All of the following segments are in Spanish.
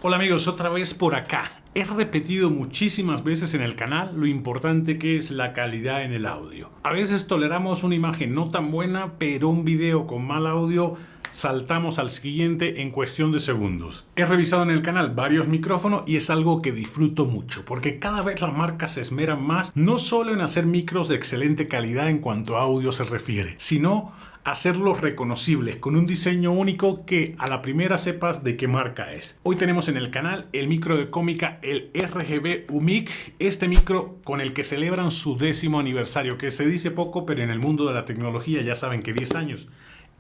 Hola amigos, otra vez por acá. He repetido muchísimas veces en el canal lo importante que es la calidad en el audio. A veces toleramos una imagen no tan buena, pero un video con mal audio saltamos al siguiente en cuestión de segundos. He revisado en el canal varios micrófonos y es algo que disfruto mucho, porque cada vez las marcas se esmeran más, no solo en hacer micros de excelente calidad en cuanto a audio se refiere, sino hacerlos reconocibles con un diseño único que a la primera sepas de qué marca es. Hoy tenemos en el canal el micro de Comica, el RGB UMIC, este micro con el que celebran su 10º aniversario, que se dice poco, pero en el mundo de la tecnología ya saben que 10 años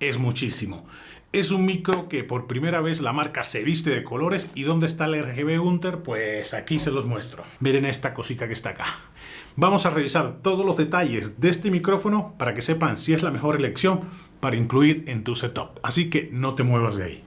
es muchísimo. Es un micro que por primera vez la marca se viste de colores. ¿Y dónde está el RGB Hunter? Pues aquí se los muestro. Miren esta cosita que está acá. Vamos a revisar todos los detalles de este micrófono para que sepan si es la mejor elección para incluir en tu setup. Así que no te muevas de ahí.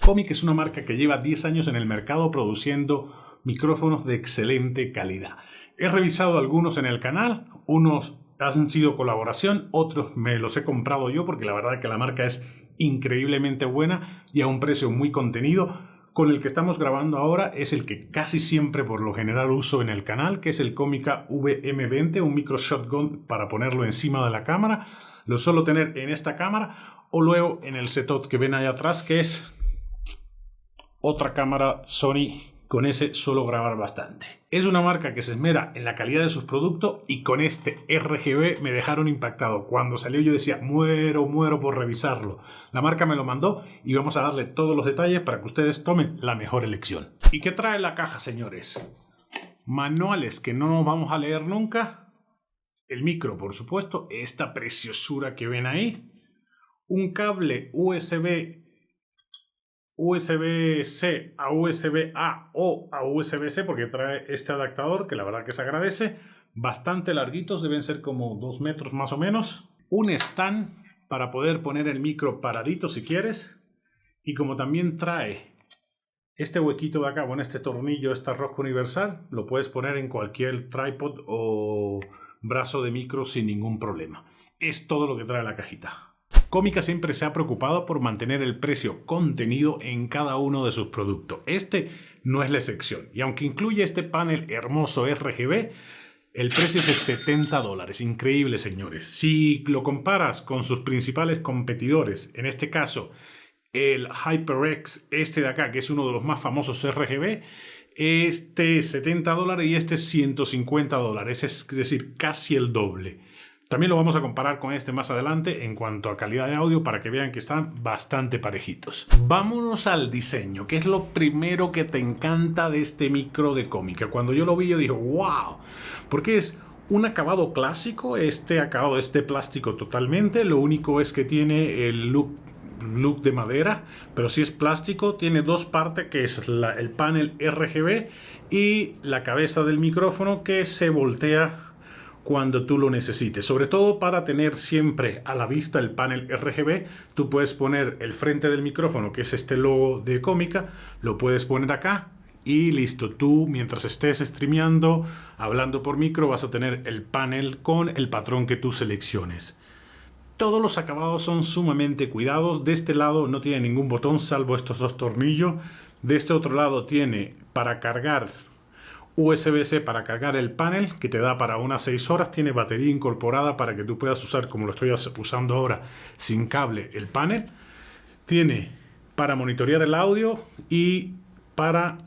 Comic es una marca que lleva 10 años en el mercado produciendo micrófonos de excelente calidad. He revisado algunos en el canal, unos han sido colaboración, otros me los he comprado yo porque la verdad es que la marca es increíblemente buena y a un precio muy contenido. Con el que estamos grabando ahora es el que casi siempre por lo general uso en el canal, que es el Comica VM20, un micro shotgun para ponerlo encima de la cámara. Lo suelo tener en esta cámara o luego en el setup que ven allá atrás, que es otra cámara Sony. Con ese suelo grabar bastante. Es una marca que se esmera en la calidad de sus productos y con este RGB me dejaron impactado. Cuando salió yo decía, muero por revisarlo. La marca me lo mandó y vamos a darle todos los detalles para que ustedes tomen la mejor elección. ¿Y qué trae la caja, señores? Manuales que no nos vamos a leer nunca. El micro, por supuesto. Esta preciosura que ven ahí. Un cable USB-C a USB-A o a USB-C, porque trae este adaptador que la verdad que se agradece, bastante larguitos, deben ser como 2 metros más o menos, un stand para poder poner el micro paradito si quieres, y como también trae este huequito de acá, bueno, este tornillo, esta rosca universal, lo puedes poner en cualquier tripod o brazo de micro sin ningún problema. Es todo lo que trae la cajita. Comica siempre se ha preocupado por mantener el precio contenido en cada uno de sus productos. Este no es la excepción. Y aunque incluye este panel hermoso RGB, el precio es de $70. Increíble, señores. Si lo comparas con sus principales competidores, en este caso el HyperX, este de acá, que es uno de los más famosos RGB, este es $70 y este es $150. Es decir, casi el doble. También lo vamos a comparar con este más adelante en cuanto a calidad de audio para que vean que están bastante parejitos. Vámonos al diseño, que es lo primero que te encanta de este micro de Comica. Cuando yo lo vi yo dije, wow, porque es un acabado clásico, este acabado es de plástico totalmente, lo único es que tiene el look de madera, pero si es plástico, tiene dos partes, que es el panel RGB y la cabeza del micrófono que se voltea cuando tú lo necesites, sobre todo para tener siempre a la vista el panel RGB. Tú puedes poner el frente del micrófono, que es este logo de Comica, lo puedes poner acá y listo. Tú mientras estés streameando, hablando por micro, vas a tener el panel con el patrón que tú selecciones. Todos los acabados son sumamente cuidados. De este lado no tiene ningún botón salvo estos dos tornillos. De este otro lado tiene para cargar USB-C para cargar el panel, que te da para unas 6 horas. Tiene batería incorporada para que tú puedas usar, como lo estoy usando ahora, sin cable el panel. Tiene para monitorear el audio y para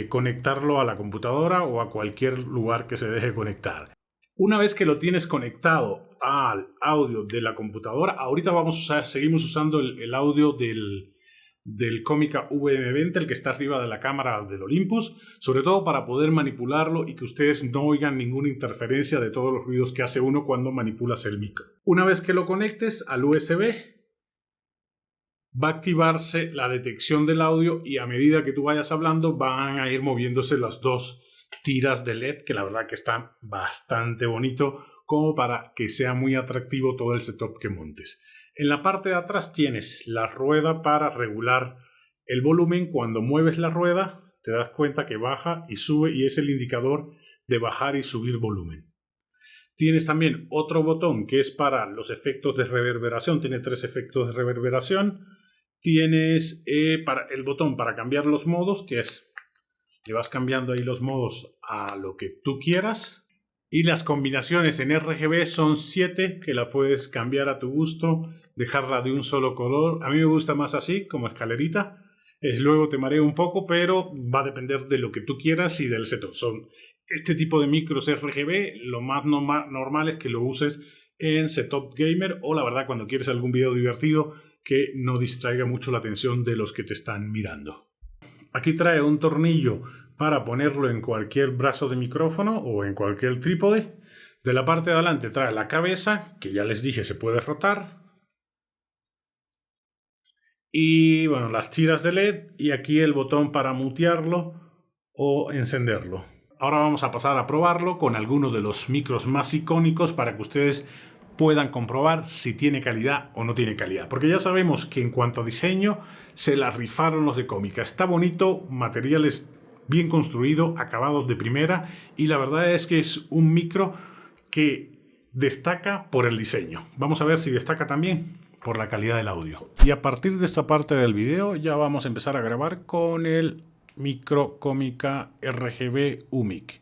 conectarlo a la computadora o a cualquier lugar que se deje conectar. Una vez que lo tienes conectado al audio de la computadora, ahorita seguimos usando el audio del Comica VM20, el que está arriba de la cámara del Olympus, sobre todo para poder manipularlo y que ustedes no oigan ninguna interferencia de todos los ruidos que hace uno cuando manipulas el micro. Una vez que lo conectes al USB, va a activarse la detección del audio y a medida que tú vayas hablando van a ir moviéndose las dos tiras de LED, que la verdad que está bastante bonito como para que sea muy atractivo todo el setup que montes. En la parte de atrás tienes la rueda para regular el volumen. Cuando mueves la rueda te das cuenta que baja y sube y es el indicador de bajar y subir volumen. Tienes también otro botón que es para los efectos de reverberación. Tiene 3 efectos de reverberación. tienes el botón para cambiar los modos, que es, le vas cambiando ahí los modos a lo que tú quieras. Y las combinaciones en RGB son 7, que la puedes cambiar a tu gusto, dejarla de un solo color. A mí me gusta más así, como escalerita. Luego te mareo un poco, pero va a depender de lo que tú quieras y del setup. Este tipo de micros RGB, lo más normal es que lo uses en setup gamer o la verdad cuando quieres algún video divertido que no distraiga mucho la atención de los que te están mirando. Aquí trae un tornillo para ponerlo en cualquier brazo de micrófono o en cualquier trípode. De la parte de adelante trae la cabeza, que ya les dije se puede rotar. Y bueno, las tiras de LED y aquí el botón para mutearlo o encenderlo. Ahora vamos a pasar a probarlo con algunos de los micros más icónicos para que ustedes puedan comprobar si tiene calidad o no tiene calidad. Porque ya sabemos que en cuanto a diseño se la rifaron los de Comica. Está bonito, materiales bien construido, acabados de primera y la verdad es que es un micro que destaca por el diseño. Vamos a ver si destaca también por la calidad del audio. Y a partir de esta parte del video ya vamos a empezar a grabar con el micro Comica RGB UMIC.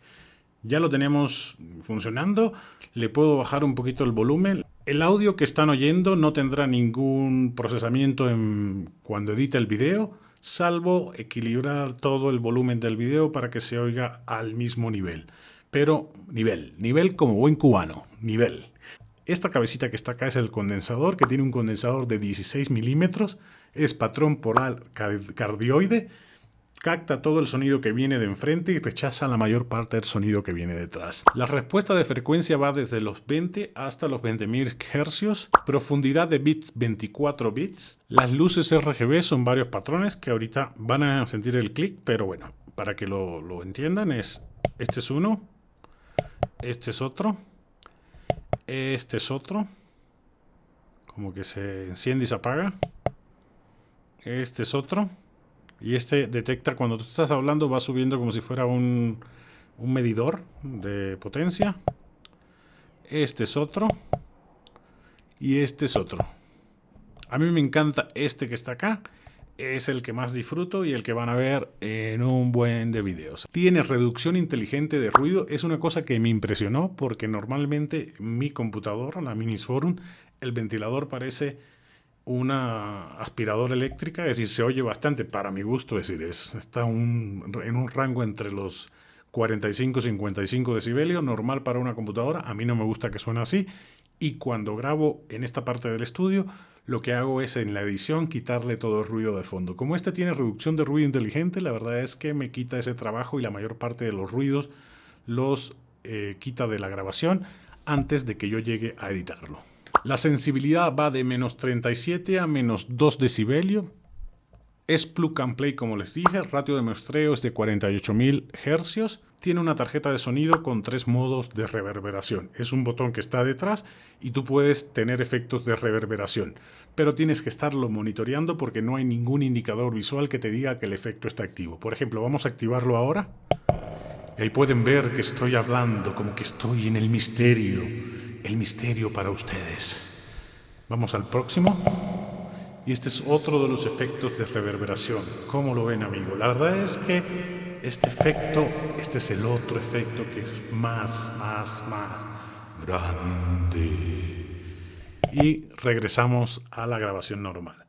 Ya lo tenemos funcionando. Le puedo bajar un poquito el volumen. El audio que están oyendo no tendrá ningún procesamiento cuando edite el video, salvo equilibrar todo el volumen del video para que se oiga al mismo nivel. Pero nivel como buen cubano, nivel. Esta cabecita que está acá es el condensador, que tiene un condensador de 16 milímetros, es patrón polar cardioide, capta todo el sonido que viene de enfrente y rechaza la mayor parte del sonido que viene detrás. La respuesta de frecuencia va desde los 20 hasta los 20.000 Hz, profundidad de bits 24 bits. Las luces RGB son varios patrones que ahorita van a sentir el clic, pero bueno, para que lo entiendan este es uno, este es otro, este es otro, como que se enciende y se apaga, este es otro. Y este detecta cuando tú estás hablando, va subiendo como si fuera un medidor de potencia. Este es otro. Y este es otro. A mí me encanta este que está acá. Es el que más disfruto y el que van a ver en un buen de videos. Tiene reducción inteligente de ruido. Es una cosa que me impresionó porque normalmente mi computadora, la Minisforum, el ventilador parece una aspiradora eléctrica, es decir, se oye bastante para mi gusto, es decir, está en un rango entre los 45 y 55 decibelios, normal para una computadora. A mí no me gusta que suene así y cuando grabo en esta parte del estudio lo que hago es en la edición quitarle todo el ruido de fondo. Como este tiene reducción de ruido inteligente, la verdad es que me quita ese trabajo y la mayor parte de los ruidos los quita de la grabación antes de que yo llegue a editarlo. La sensibilidad va de menos 37 a menos 2 decibelios. Es plug and play como les dije, ratio de muestreo es de 48.000 Hz. Tiene una tarjeta de sonido con 3 modos de reverberación. Es un botón que está detrás y tú puedes tener efectos de reverberación. Pero tienes que estarlo monitoreando porque no hay ningún indicador visual que te diga que el efecto está activo. Por ejemplo, vamos a activarlo ahora. Y ahí pueden ver que estoy hablando como que estoy en el misterio. El misterio para ustedes. Vamos al próximo. Y este es otro de los efectos de reverberación. ¿Cómo lo ven, amigo? La verdad es que este es el otro efecto que es más grande. Y regresamos a la grabación normal.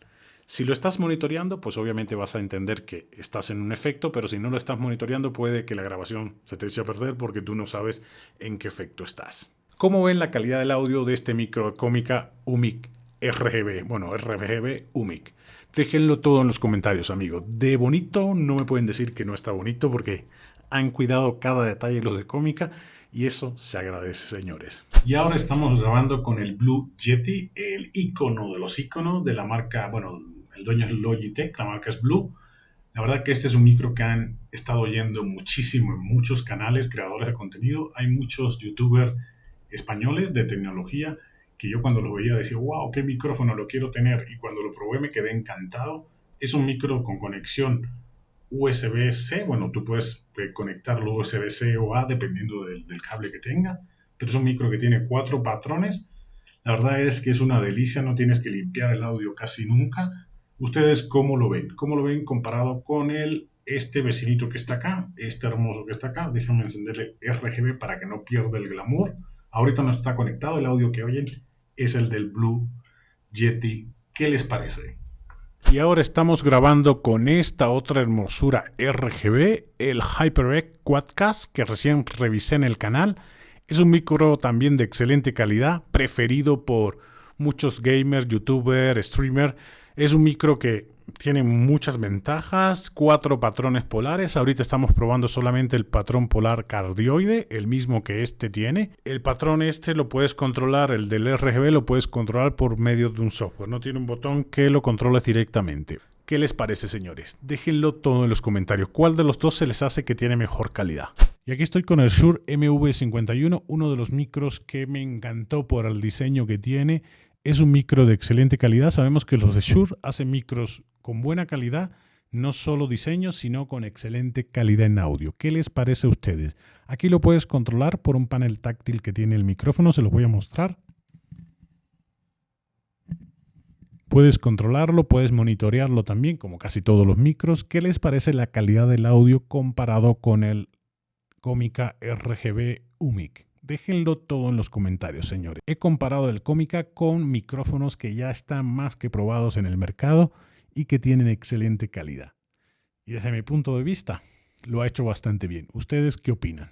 Si lo estás monitoreando, pues obviamente vas a entender que estás en un efecto, pero si no lo estás monitoreando, puede que la grabación se te eche a perder porque tú no sabes en qué efecto estás. ¿Cómo ven la calidad del audio de este micro Comica UMIC RGB? Bueno, RGB UMIC. Déjenlo todo en los comentarios, amigos. De bonito no me pueden decir que no está bonito porque han cuidado cada detalle los de Comica y eso se agradece, señores. Y ahora estamos grabando con el Blue Yeti, el icono de los iconos de la marca, bueno, el dueño es Logitech, la marca es Blue. La verdad que este es un micro que han estado oyendo muchísimo en muchos canales, creadores de contenido. Hay muchos youtubers españoles de tecnología que yo cuando lo veía decía, wow, qué micrófono, lo quiero tener. Y cuando lo probé me quedé encantado. Es un micro con conexión USB-C. Bueno, tú puedes conectarlo USB-C o A dependiendo del cable que tenga. Pero es un micro que tiene 4 patrones. La verdad es que es una delicia, no tienes que limpiar el audio casi nunca. ¿Ustedes cómo lo ven? ¿Cómo lo ven comparado con este vecinito que está acá, este hermoso que está acá? Déjenme encenderle RGB para que no pierda el glamour. Ahorita no está conectado, el audio que oyen es el del Blue Yeti. ¿Qué les parece? Y ahora estamos grabando con esta otra hermosura RGB, el HyperX Quadcast, que recién revisé en el canal. Es un micro también de excelente calidad, preferido por muchos gamers, youtubers, streamers. Es un micro que tiene muchas ventajas, 4 patrones polares. Ahorita estamos probando solamente el patrón polar cardioide, el mismo que este tiene. El patrón este lo puedes controlar, el del RGB lo puedes controlar por medio de un software. No tiene un botón que lo controle directamente. ¿Qué les parece, señores? Déjenlo todo en los comentarios. ¿Cuál de los dos se les hace que tiene mejor calidad? Y aquí estoy con el Shure MV51, uno de los micros que me encantó por el diseño que tiene. Es un micro de excelente calidad. Sabemos que los de Shure hacen micros con buena calidad, no solo diseño, sino con excelente calidad en audio. ¿Qué les parece a ustedes? Aquí lo puedes controlar por un panel táctil que tiene el micrófono, se los voy a mostrar. Puedes controlarlo, puedes monitorearlo también, como casi todos los micros. ¿Qué les parece la calidad del audio comparado con el Comica RGB UMIC? Déjenlo todo en los comentarios, señores. He comparado el Comica con micrófonos que ya están más que probados en el mercado y que tienen excelente calidad. Y desde mi punto de vista, lo ha hecho bastante bien. ¿Ustedes qué opinan?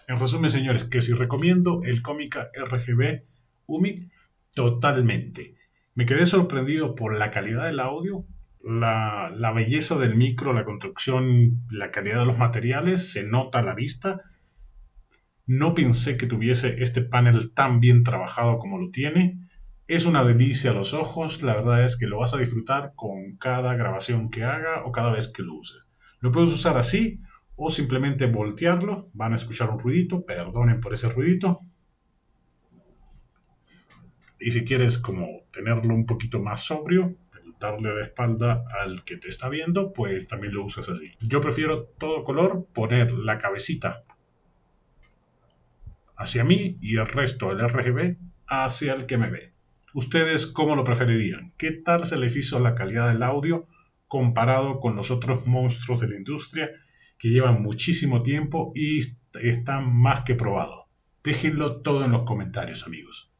En resumen, señores, que si recomiendo el Comica RGB UMIC, totalmente. Me quedé sorprendido por la calidad del audio, la belleza del micro, la construcción, la calidad de los materiales, se nota a la vista. No pensé que tuviese este panel tan bien trabajado como lo tiene. Es una delicia a los ojos. La verdad es que lo vas a disfrutar con cada grabación que haga o cada vez que lo uses. Lo puedes usar así o simplemente voltearlo. Van a escuchar un ruidito. Perdonen por ese ruidito. Y si quieres como tenerlo un poquito más sobrio, darle la espalda al que te está viendo, pues también lo usas así. Yo prefiero todo color, poner la cabecita hacia mí y el resto del RGB hacia el que me ve. ¿Ustedes cómo lo preferirían? ¿Qué tal se les hizo la calidad del audio comparado con los otros monstruos de la industria que llevan muchísimo tiempo y están más que probados? Déjenlo todo en los comentarios, amigos.